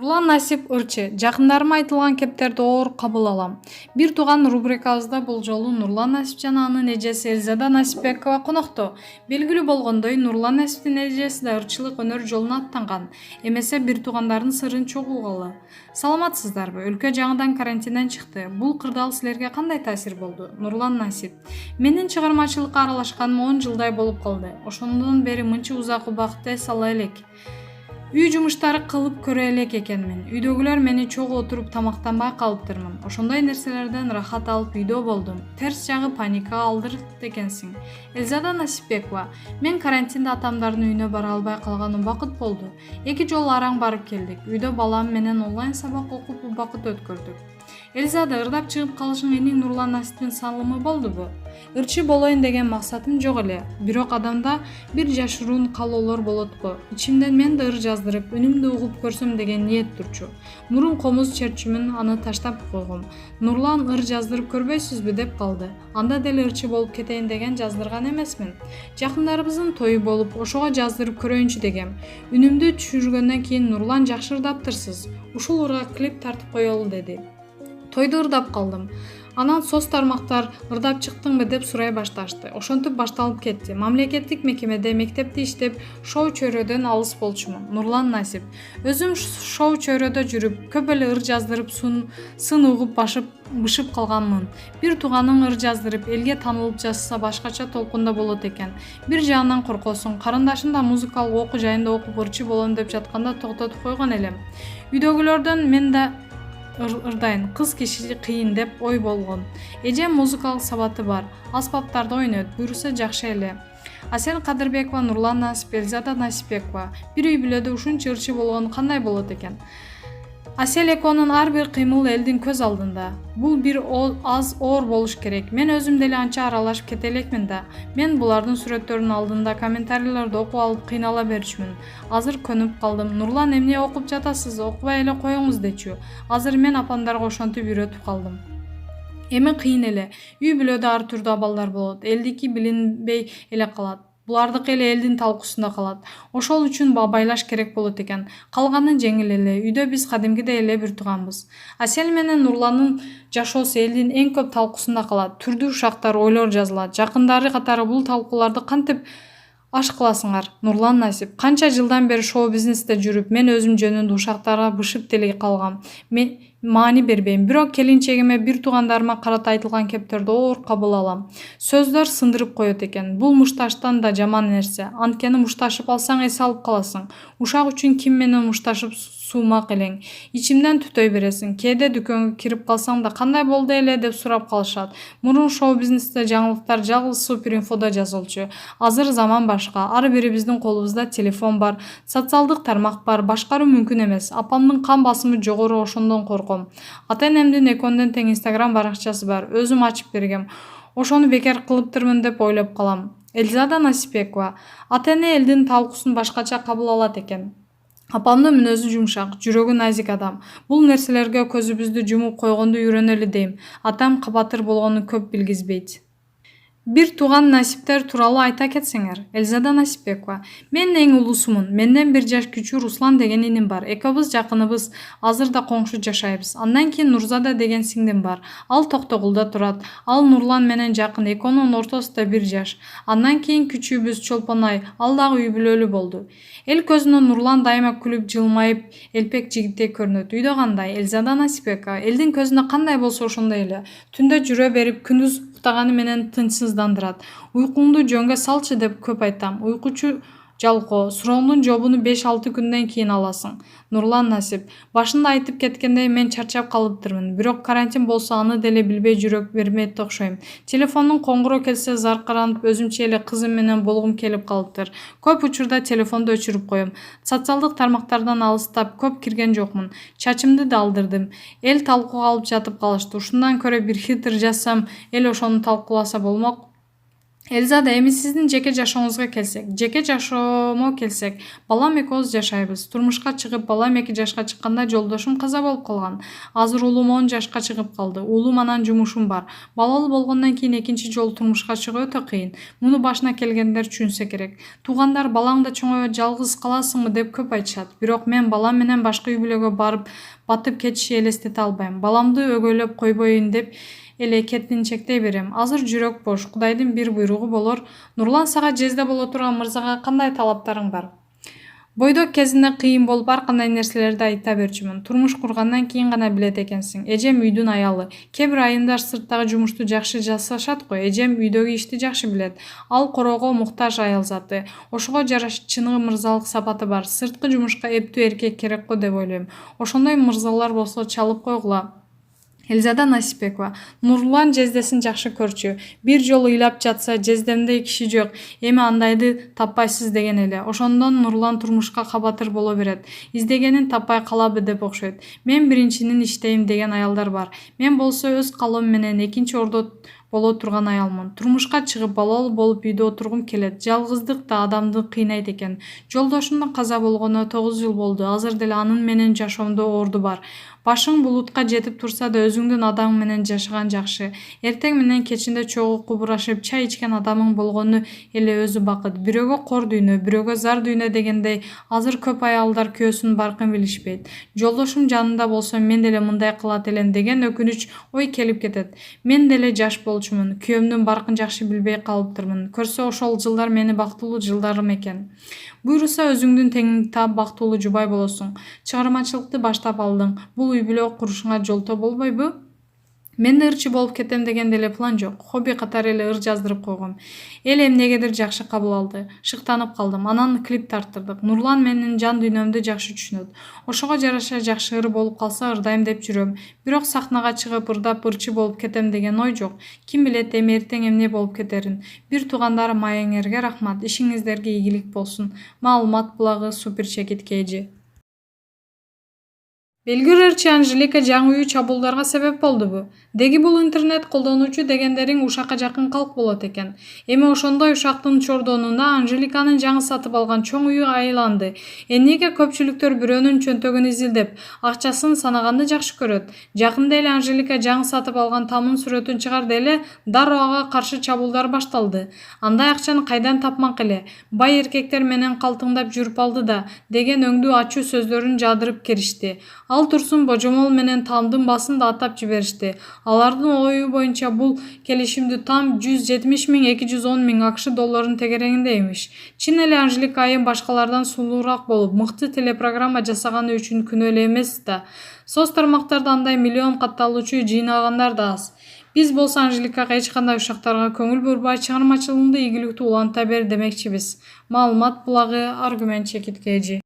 Нурлан Насип ырчы. Жакындарыма айтылган кептерди оор кабыл алам. Бир тууган рубрикабызда бул жолу Нурлан Насип жана анын эжеси Элзада Насипбекова конокто. Белгилүү болгондой, Нурлан Насиптин эжеси да ырчылык өнөр жолуна аттанган. Эмесе бир туугандардын сырын чогулгалы. Саламатсыздарбы? Өлкө жаңыдан карантинден чыкты. Бул кырдаал силерге кандай таасир болду? Нурлан Насип: менин чыгармачылыкка аралашканыма 10 жылдай болуп калды. Ошондон бери мынча узак убакыт эс ала элек. Үй жумуштары кылып көрө элек экенмин. Үйдөгүлөр мени чогуу отуруп тамактанбай калыптырмын. Ошондой нерселерден рахат алып үйдө болдум. Терс жагы паника алдырт экенсиң. Элзада Насипбекова: мен карантинде атамдардын үйүнө бара албай калган убакыт болду. 2 жолу араң барып келдик. Үйдө балам менен онлайн сабак окуп убакыт өткөрдүк. Элзада, ырдап чыгып калышың эниң Нурлан Насиптин салымы болдубу? Ырчы болоюн деген максатым жок эле. Бирок адамда бир жашыруун каалоолор болот го. Ичимден мен да ыр жаздырып, үнүмдү угуп көрсөм деген ниет турчу. Мурун комуз черчүмүн, аны таштап койгом. Нурлан ыр жаздырып көрбөйсүзбү деп калды. Анда деле ырчы болуп кетейин деген жаздырган эмесмин. Жакындарыбыздын тою болуп, ошого жаздырып көрөйүнчү дегем. Үнүмдү түшүргөндөн кийин Нурлан жакшы ырдаптырсыз. Ушул ырга клип тартып коелу деди. Тойду ырдап калдым. Анан соц тармактар ырдап чыктыңбы деп сурай башташты. Ошентип башталып кетти. Мамлекеттик мекемеде мектепте иштеп, шоу чөйрөдөн алыс болчумун. Нурлан Насип: өзүм шоу чөйрөдө жүрүп, көп эле ыр жаздырып сын угуп бышып калганмын. Бир тууганың ыр жаздырып, элге таанылып жазса башкача толкунда болот экен. Бир жагынан коркосуң, карындашым да музыкалык окуу жайында окуп ырчы болом деп жатканда токтотуп койгон элем. Үйдөгүлөрдөн мен да ырдайын, кыз киши кыйын деп ой болгон. Эжем музыкалык сабаты бар, аспаптарда ойнойт, буйруса жакшы эле. Асел Кадырбекова, Нурлан Насип, Элзада Насипбекова: бир үй бүлөдө ушунча ырчы болгон кандай болот экен? Асел экөөнүн ар бир кыймылы элдин көз алдында. Бул бир аз оор болуш керек. Мен өзүм деле анча аралашып кете элекмин да. Мен булардын сүрөттөрүнүн алдында комментарийлерди окуп алып кыйнала берчүмүн. Азыр көнүп калдым. Нурлан, эмне окуп жатасыз? Окубай эле коюңуз дечү. Азыр мен апамдарга ошентип үйрөтүп калдым. Эми кыйын эле. Үй бүлөдө ар түрдүү абалдар болот. Элдики билинбей эле калат. Булардыкы эле элдин талкуусунда калат. Ошол үчүн абайлаш керек болот экен. Калганы жеңил эле. Үйдө биз кадимкидей эле бир тууганбыз. Асел менен Нурландын жашоосу элдин эң көп талкуусунда калат. Түрдүү шактар, ойлор жазылат. Жакындары катары бул талкууларды кантип аш кыласыңар? Нурлан Насип: канча жылдан бери шоу бизнесте жүрүп, мен өзүм жөнүндө ушактарга бышып деле калгам. Мен маани бербейм. Бирок келинчегиме, бир туугандарыма карата айтылган кептерди оор кабыл алам. Сөздөр сындырып коет экен. Бул мушташтан да жаман нерсе. Анткени мушташып алсаң эс алып каласың. Ушак үчүн ким менен мушташып суумак элең. Ичимден түтөй бересиң. Кээде дүкөнгө кирип калсаң да кандай болду эле деп сурап калышат. Мурун шоу бизнесте жаңылыктар жалгыз Суперинфодо жазылчу. Азыр заман башка. Ар бирибиздин колубузда телефон бар, социалдык тармак бар. Башкаруу мүмкүн эмес. Апамдын кан басымы жогору, ошондон корком. Ата-энемдин экөөндөн тең Instagram баракчасы бар. Өзүм ачып бергем. Ошону бекер кылыптырмын деп ойлоп калам. Элзада Насипбекова: ата-эне элдин талкуусун башкача кабыл алат экен. Апамдын мүнөзү жумшак, жүрөгү назик адам. Бул нерселерге көзүбүздү жумуп койгонду үйрөнөлү дейм. Атам кабатыр болгону көп билгизбейт. Бир тууган Насиптер тууралуу айта кетсеңер. Элзада Насипбекова: мен эң улуусумун. Менден 1 жаш күчүү Руслан деген иним бар. Экөөбүз жакыныбыз, азыр да коңшу жашайбыз. Андан кийин Нурзада деген сиңдим бар. Ал Токтогулда турат. Ал Нурлан менен жакын, экөөнүн ортосунда 1 жаш. Андан кийин күчүүбүз Чолпонай, ал дагы үй бүлөлүү болду. Эл көзүнө Нурлан дайыма күлүп, жылмайып, элпек жигиттей көрүнөт. Үйдө кандай? Элзада Насипбекова: элдин көзүнө кандай болсо ошондой эле. Түндө жүрө берип, күндүз уктаганы менен тынчсыздандырат. Уйкуңду жөнгө салчы деп көп айтам. Уйкучу жалкоо. Сурооңдун жообун 5-6 күндөн кийин аласың. Нурлан Насип: башында айтып кеткендей, мен чарчап калыптырмын. Бирок карантин болсо аны деле билбей жүрөк бермейт окшойм. Телефондун коңгуроо келсе заркаранып, өзүмчө эле кызым менен болгум келип калыптыр. Көп учурда телефонду өчүрүп коем. Социалдык тармактардан алыстап, көп кирген жокмун. Чачымды да алдырдым. Эл талкууга алып жатып калышты. Ушундан көрө бир хитр жазсам, эл ошону талкууласа болмок. Элзада, эми сиздин жеке жашооңузга келсек. Жеке жашоомо келсек, балам экөөбүз жашайбыз. Турмушка чыгып, балам 2 жашка чыкканда жолдошум каза болуп калган. Азыр уулум 10 жашка чыгып калды. Уулум анан жумушум бар. Балалуу болгондон кийин экинчи жолу турмушка чыгуу өтө кыйын. Муну башына келгендер түшүнсө керек. Туугандар балаң да чоңоюп жалгыз каласыңбы деп көп айтышат. Бирок мен балам менен башка үй бүлөгө барып батып кетиши элестете албайм. Баламды өгөйлөп койбоюн деп эле кетинчектей берем. Азыр жүрөк бош, Кудайдын бир буйругу болор. Нурлан, сага жезде боло турган мырзага кандай талаптарың бар? Бойдок кезинде кыйын болуп ар кандай нерселерди айта берчүмүн. Турмуш кургандан кийин гана билет экенсиң. Эжем үйдүн аялы. Кээ бир айымдар сырттагы жумушту жакшы жасашат го. Эжем үйдөгү ишти жакшы билет. Ал короого муктаж аял заты. Ошого жараша чыныгы мырзалык сапаты бар. Сырткы жумушка эптүү эркек керек го деп ойлойм. Ошондой мырзалар болсо чалып койгула. Элзада Насипбекова. Нурлан жездесин жакшы көрчү. Бир жолу ыйлап жатса, жездемде киши жок, эми андайды таппайсыз деген эле. Ошондон Нурлан турмушка кабатыр боло берет. Издегенин таппай калабы деп окшойт. Мен биринчинин иштейм деген аялдар бар. Мен болсо өз калоом менен экинчи ордо боло турган аялмын. Турмушка чыгып, балалуу болуп үйдө отургум келет. Жалгыздык да адамды кыйнайт экен. Жолдошумдун каза болгонуна 9 жыл болду. Азыр деле анын менен жашоомдо орду бар. Башың булутка жетип турса да өзүңдүн адамың менен жашаган жакшы. Эртең менен кечинде чогуу кубурашып чай ичкен адамың болгону эле өзү бакыт. Бирөөгө кор дүйнө, бирөөгө зар дүйнө дегендей, азыр көп аялдар күйөөсүнүн баркын билишпейт. Жолдошум жанында болсо мен деле мындай кылат элем деген өкүнүч ой келип кетет. Мен деле жаш болчумун, күйөөмдүн баркын жакшы билбей калыптырмын. Көрсө ошол жылдар мени бактылуу жылдарым экен. Буйруса өзүңдүн теңиңди таап бактылуу жубай болосуң. Чыгармачылыкты баштап алдың. Бул үй бүлө курушуңа жолтоо болбойбу? Мен да ырчы болуп кетем деген деле план жок. Хобби катары эле ыр жаздырып койгом. Эл эмнегедир жакшы кабыл алды. Шыктанып калдым. Анан клип тарттырдык. Нурлан менин жан дүйнөмдү жакшы түшүнөт. Ошого жараша жакшы ыр болуп калса ырдайм деп жүрөм. Бирок сахнага чыгып ырдап ырчы болуп кетем деген ой жок. Ким билет эми эртең эмне болуп кетерин. Бир туугандарым маеңерге рахмат. Ишиңиздерге ийгилик болсун. Маалымат булагы Супер Чекит KG. Белгилүү ырчы Анжелика жаңы үй чабуулдарга себеп болдубу? Деги бул интернет колдонуучу дегендериң ушакка жакын калк болот экен. Эми ошондой ушактын чордонуна Анжеликанын жаңы сатып алган чоң үйү айланды. Эмнеге көпчүлүктөр бирөөнүн чөнтөгүн изилдеп, акчасын санаганды жакшы көрөт? Жакында эле Анжелика жаңы сатып алган тамдын сүрөтүн чыгарды эле, дароо ага каршы чабуулдар башталды. Андай акчаны кайдан тапмак эле? Бай эркектер менен калтыңдап жүрүп алды да, деген өңдүү ачуу сөздөрүн жадырып киришти. Ал Турсун Божомол менен тамдын басын да атап жиберишти. Алардын ою боюнча бул келишимди там 170 000 210 000 АКШ долларынын тегерегинде имиш. Чын эле Анжелика айым башкалардан сулуураак болуп, мыкты телепрограмма жасаганы үчүн күнөөлүү эмес да. Соц тармактарда андай миллион катталуучу жыйнагандар да аз. Биз болсо Анжеликага эч кандай ушактарга көңүл бурбай, чыгармачылыгыңды ийгиликтүү уланта бер демекчибиз. Маалымат булагы Аргумент Чекит KG.